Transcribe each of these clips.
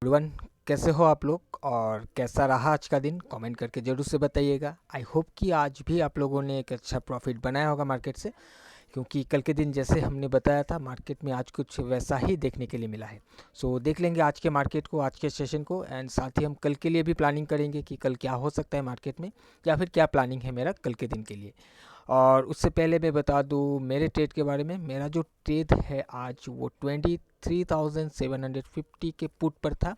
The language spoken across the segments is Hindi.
एवरीवन, कैसे हो आप लोग और कैसा रहा आज का दिन? कमेंट करके ज़रूर से बताइएगा। आई होप कि आज भी आप लोगों ने एक अच्छा प्रॉफिट बनाया होगा मार्केट से, क्योंकि कल के दिन जैसे हमने बताया था मार्केट में आज कुछ वैसा ही देखने के लिए मिला है। सो देख लेंगे आज के मार्केट को, आज के सेशन को, एंड साथ ही हम कल के लिए भी प्लानिंग करेंगे कि कल क्या हो सकता है मार्केट में, या फिर क्या प्लानिंग है मेरा कल के दिन के लिए। और उससे पहले मैं बता दूँ मेरे ट्रेड के बारे में। मेरा जो ट्रेड है आज वो 23,750 के पुट पर था,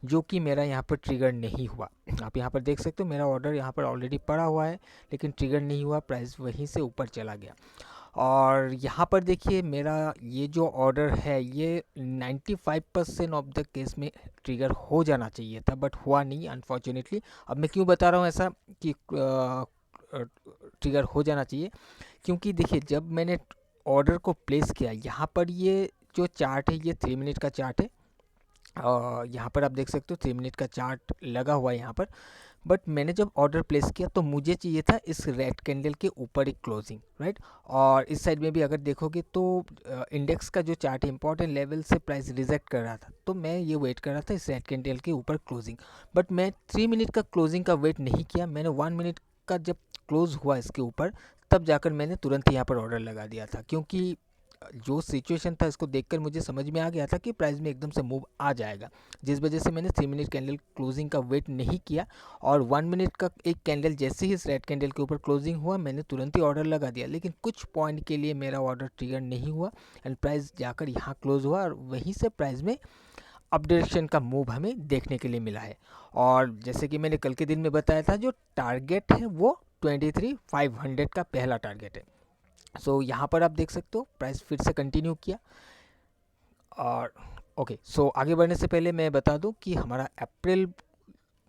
जो कि मेरा यहाँ पर ट्रिगर नहीं हुआ। आप यहाँ पर देख सकते हो मेरा ऑर्डर यहाँ पर ऑलरेडी पड़ा हुआ है, लेकिन ट्रिगर नहीं हुआ, प्राइस वहीं से ऊपर चला गया। और यहाँ पर देखिए मेरा ये जो ऑर्डर है ये 95% ऑफ द केस में ट्रिगर हो जाना चाहिए था, बट हुआ नहीं अनफॉर्चुनेटली। अब मैं क्यों बता रहा हूँ ऐसा कि ट्रिगर हो जाना चाहिए, क्योंकि देखिए जब मैंने ऑर्डर को प्लेस किया, यहाँ पर ये जो चार्ट है ये 3 मिनट का चार्ट है। यहाँ पर आप देख सकते हो 3 मिनट का चार्ट लगा हुआ है यहाँ पर। बट मैंने जब ऑर्डर प्लेस किया तो मुझे चाहिए था इस रेड कैंडल के ऊपर एक क्लोजिंग, राइट। और इस साइड में भी अगर देखोगे तो इंडेक्स का जो चार्ट है इंपॉर्टेंट लेवल से प्राइस रिजेक्ट कर रहा था, तो मैं ये वेट कर रहा था इस रेड कैंडल के ऊपर क्लोजिंग। बट मैं 3 मिनट का क्लोजिंग का वेट नहीं किया, मैंने 1 मिनट का जब क्लोज हुआ इसके ऊपर तब जाकर मैंने तुरंत यहाँ पर ऑर्डर लगा दिया था, क्योंकि जो सिचुएशन था इसको देखकर मुझे समझ में आ गया था कि प्राइस में एकदम से मूव आ जाएगा, जिस वजह से मैंने 3 मिनट कैंडल क्लोजिंग का वेट नहीं किया। और 1 मिनट का एक कैंडल जैसे ही इस रेड कैंडल के ऊपर क्लोजिंग हुआ मैंने तुरंत ही ऑर्डर लगा दिया, लेकिन कुछ पॉइंट के लिए मेरा ऑर्डर ट्रिगर नहीं हुआ एंड प्राइस जाकर यहाँ क्लोज हुआ, और वहीं से प्राइस में अप डायरेक्शन का मूव हमें देखने के लिए मिला है। और जैसे कि मैंने कल के दिन में बताया था, जो टारगेट है वो 23,500 का पहला टारगेट है। सो यहाँ पर आप देख सकते हो प्राइस फिर से कंटिन्यू किया। और ओके, सो आगे बढ़ने से पहले मैं बता दूं कि हमारा अप्रैल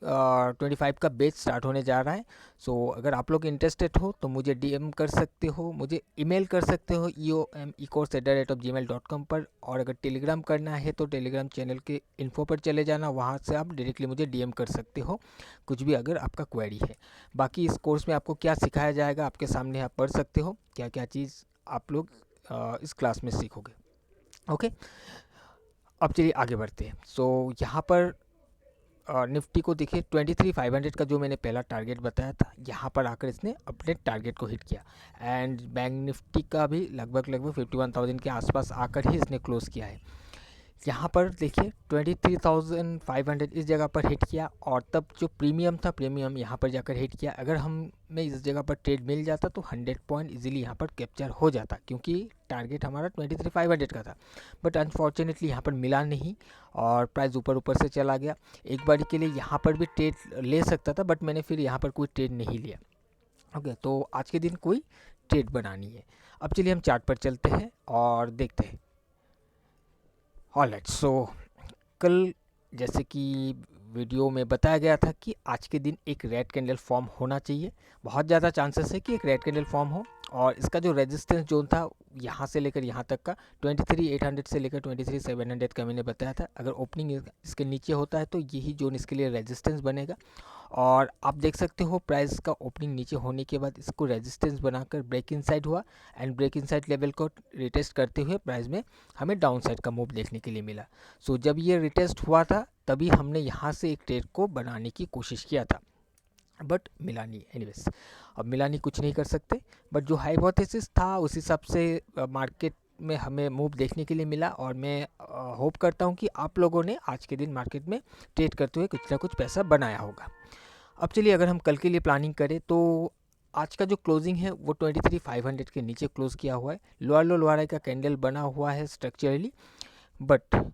25 का बैच स्टार्ट होने जा रहा है। सो अगर आप लोग इंटरेस्टेड हो तो मुझे डीएम कर सकते हो, मुझे ईमेल कर सकते हो eom@ecourse@gmail.com पर। और अगर टेलीग्राम करना है तो टेलीग्राम चैनल के इन्फो पर चले जाना, वहाँ से आप डायरेक्टली मुझे डीएम कर सकते हो कुछ भी अगर आपका क्वेरी है। बाकी इस कोर्स में आपको क्या सिखाया जाएगा आपके सामने आप पढ़ सकते हो, क्या क्या चीज़ आप लोग इस क्लास में सीखोगे। ओके, अब चलिए आगे बढ़ते हैं। सो यहाँ पर निफ्टी को देखिए 23,500 का जो मैंने पहला टारगेट बताया था, यहाँ पर आकर इसने अपने टारगेट को हिट किया। एंड बैंक निफ्टी का भी लगभग 51,000 के आसपास आकर ही इसने क्लोज किया है। यहाँ पर देखिए 23,500 इस जगह पर हिट किया, और तब जो प्रीमियम था प्रीमियम यहाँ पर जाकर हिट किया। अगर हमें इस जगह पर ट्रेड मिल जाता तो 100 पॉइंट इजीली यहाँ पर कैप्चर हो जाता, क्योंकि टारगेट हमारा 23,500 का था। बट अनफॉर्चुनेटली यहाँ पर मिला नहीं और प्राइस ऊपर ऊपर से चला गया। एक बारी के लिए यहाँ पर भी ट्रेड ले सकता था, बट मैंने फिर यहाँ पर कोई ट्रेड नहीं लिया। ओके, तो आज के दिन कोई ट्रेड बनानी है। अब चलिए हम चार्ट पर चलते हैं और देखते हैं। ऑलराइट, सो कल जैसे कि वीडियो में बताया गया था कि आज के दिन एक रेड कैंडल फॉर्म होना चाहिए, बहुत ज़्यादा चांसेस है कि एक रेड कैंडल फॉर्म हो। और इसका जो रेजिस्टेंस जोन था यहाँ से लेकर यहाँ तक का 23,800 से लेकर 23,700 का मैंने बताया था। अगर ओपनिंग इसके नीचे होता है तो यही जोन इसके लिए रेजिस्टेंस बनेगा। और आप देख सकते हो प्राइस का ओपनिंग नीचे होने के बाद इसको रेजिस्टेंस बनाकर ब्रेक इनसाइड हुआ, एंड ब्रेक इनसाइड लेवल को रिटेस्ट करते हुए प्राइस में हमें डाउन साइड का मूव देखने के लिए मिला। सो जब ये रिटेस्ट हुआ था तभी हमने यहाँ से एक ट्रेड को बनाने की कोशिश किया था, बट मिला नहीं। एनीवेज, अब मिला नहीं, कुछ नहीं कर सकते। बट जो हाइपोथेसिस था उस हिसाब से मार्केट में हमें मूव देखने के लिए मिला, और मैं होप करता हूँ कि आप लोगों ने आज के दिन मार्केट में ट्रेड करते हुए कुछ ना कुछ पैसा बनाया होगा। अब चलिए अगर हम कल के लिए प्लानिंग करें तो आज का जो क्लोजिंग है वो 23,500 के नीचे क्लोज किया हुआ है। लोअर लो लोअर हाई का कैंडल बना हुआ है स्ट्रक्चरली, बट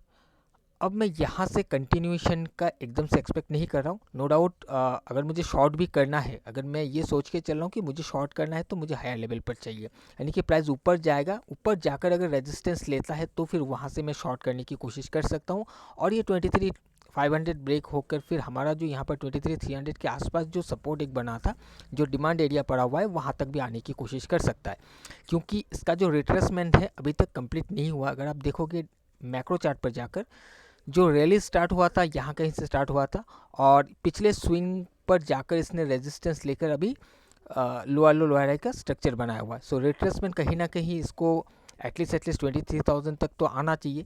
अब मैं यहाँ से कंटिन्यूएशन का एकदम से एक्सपेक्ट नहीं कर रहा हूँ। नो डाउट अगर मुझे शॉर्ट भी करना है, अगर मैं ये सोच के चल रहा हूँ कि मुझे शॉर्ट करना है तो मुझे हायर लेवल पर चाहिए, यानी कि प्राइस ऊपर जाएगा, ऊपर जाकर अगर रेजिस्टेंस लेता है तो फिर वहाँ से मैं शॉर्ट करने की कोशिश कर सकता हूँ। और ये 23,500 ब्रेक होकर फिर हमारा जो यहाँ पर 23,300 के आसपास जो सपोर्ट एक बना था, जो डिमांड एरिया पड़ा हुआ है, वहाँ तक भी आने की कोशिश कर सकता है, क्योंकि इसका जो रिट्रेसमेंट है अभी तक कंप्लीट नहीं हुआ। अगर आप देखोगे मैक्रो चार्ट पर जाकर, जो रैली स्टार्ट हुआ था यहाँ कहीं से स्टार्ट हुआ था, और पिछले स्विंग पर जाकर इसने रेजिस्टेंस लेकर अभी लोअर लो लोअर हाई का स्ट्रक्चर बनाया हुआ है। सो रिट्रेसमेंट कहीं ना कहीं इसको एटलीस्ट 23,000 तक तो आना चाहिए।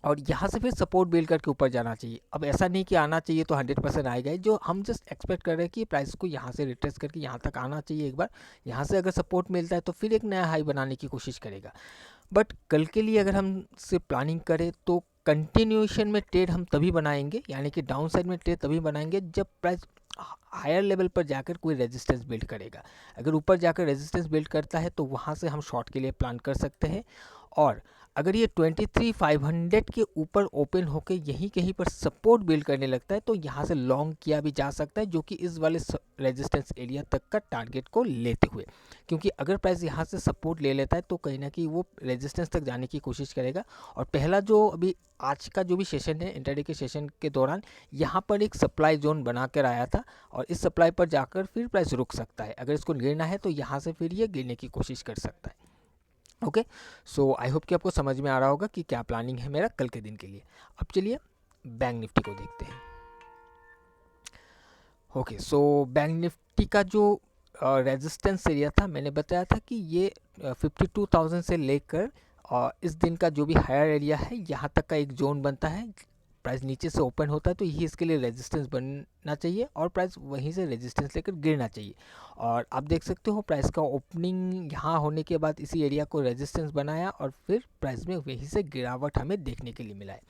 और यहाँ से फिर सपोर्ट बिल्ड करके ऊपर जाना चाहिए। अब ऐसा नहीं कि आना चाहिए तो 100% आएगा ही, जो हम जस्ट एक्सपेक्ट कर रहे हैं कि प्राइस को यहाँ से रिट्रेस करके यहाँ तक आना चाहिए एक बार। यहाँ से अगर सपोर्ट मिलता है तो फिर एक नया हाई बनाने की कोशिश करेगा। बट कल के लिए अगर हम से प्लानिंग करें तो कंटिन्यूएशन में ट्रेड हम तभी बनाएंगे, यानी कि डाउन साइड में ट्रेड तभी बनाएंगे जब प्राइस हायर लेवल पर जाकर कोई रेजिस्टेंस बिल्ड करेगा। अगर ऊपर जाकर रेजिस्टेंस बिल्ड करता है तो वहाँ से हम शॉर्ट के लिए प्लान कर सकते हैं। और अगर ये 23,500 के ऊपर ओपन होकर यहीं कहीं पर सपोर्ट बिल्ड करने लगता है तो यहाँ से लॉन्ग किया भी जा सकता है, जो कि इस वाले रेजिस्टेंस एरिया तक का टारगेट को लेते हुए। क्योंकि अगर प्राइस यहाँ से सपोर्ट ले लेता है तो कहीं ना कहीं वो रेजिस्टेंस तक जाने की कोशिश करेगा। और पहला जो अभी आज का जो भी सेशन है इंट्राडे के सेशन के दौरान, यहाँ पर एक सप्लाई जोन बना कर आया था और इस सप्लाई पर जाकर फिर प्राइस रुक सकता है। अगर इसको गिरना है तो यहाँ से फिर ये गिरने की कोशिश कर सकता है। ओके, सो आई होप कि आपको समझ में आ रहा होगा कि क्या प्लानिंग है मेरा कल के दिन के लिए। अब चलिए बैंक निफ्टी को देखते हैं। ओके, सो बैंक निफ्टी का जो रेजिस्टेंस एरिया था, मैंने बताया था कि ये 52,000 से लेकर इस दिन का जो भी हायर एरिया है यहाँ तक का एक जोन बनता है। प्राइस नीचे से ओपन होता है तो यही इसके लिए रेजिस्टेंस बनना चाहिए और प्राइस वहीं से रेजिस्टेंस लेकर गिरना चाहिए। और आप देख सकते हो प्राइस का ओपनिंग यहाँ होने के बाद इसी एरिया को रेजिस्टेंस बनाया और फिर प्राइस में वहीं से गिरावट हमें देखने के लिए मिला है।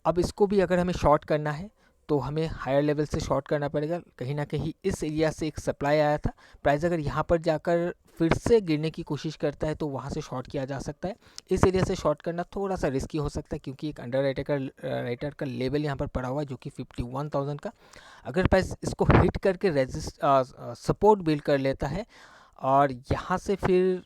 अब इसको भी अगर हमें शॉर्ट करना है तो हमें हायर लेवल से शॉर्ट करना पड़ेगा। कहीं ना कहीं इस एरिया से एक सप्लाई आया था, प्राइस अगर यहाँ पर जाकर फिर से गिरने की कोशिश करता है तो वहाँ से शॉर्ट किया जा सकता है। इस एरिया से शॉर्ट करना थोड़ा सा रिस्की हो सकता है क्योंकि एक अंडर राइटर का लेवल यहाँ पर पड़ा हुआ है जो कि 51,000 का। अगर प्राइस इसको हिट करके सपोर्ट बिल्ड कर लेता है और यहाँ से फिर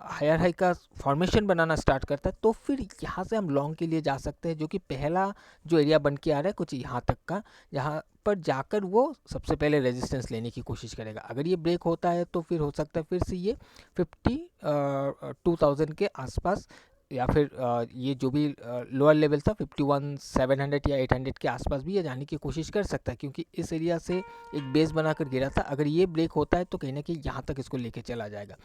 हायर हाई का फॉर्मेशन बनाना स्टार्ट करता है तो फिर यहाँ से हम लॉन्ग के लिए जा सकते हैं, जो कि पहला जो एरिया बन के आ रहा है कुछ यहाँ तक का, जहाँ पर जाकर वो सबसे पहले रेजिस्टेंस लेने की कोशिश करेगा। अगर ये ब्रेक होता है तो फिर हो सकता है फिर से ये 52,000 के आसपास या फिर ये जो भी लोअर लेवल था 51,700 या 800 के आसपास भी ये जाने की कोशिश कर सकता है, क्योंकि इस एरिया से एक बेस बनाकर गिरा था। अगर ये ब्रेक होता है तो कहीं ना कहीं यहाँ तक इसको लेके चला जाएगा।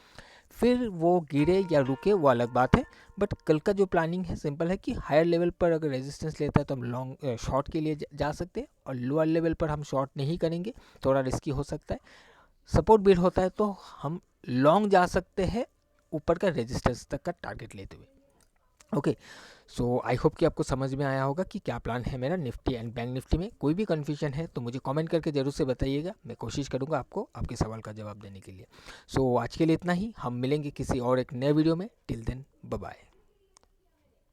फिर वो गिरे या रुके वो अलग बात है, बट कल का जो प्लानिंग है सिंपल है कि हायर लेवल पर अगर रेजिस्टेंस लेता है तो हम लॉन्ग शॉर्ट के लिए जा सकते हैं और लोअर लेवल पर हम शॉर्ट नहीं करेंगे, थोड़ा रिस्की हो सकता है। सपोर्ट बिल्ड होता है तो हम लॉन्ग जा सकते हैं ऊपर का रेजिस्टेंस तक का टारगेट लेते हुए। ओके, सो आई होप कि आपको समझ में आया होगा कि क्या प्लान है मेरा निफ्टी एंड बैंक निफ्टी में। कोई भी कन्फ्यूजन है तो मुझे कमेंट करके ज़रूर से बताइएगा, मैं कोशिश करूँगा आपको आपके सवाल का जवाब देने के लिए। सो आज के लिए इतना ही, हम मिलेंगे किसी और एक नए वीडियो में। Till then bye bye.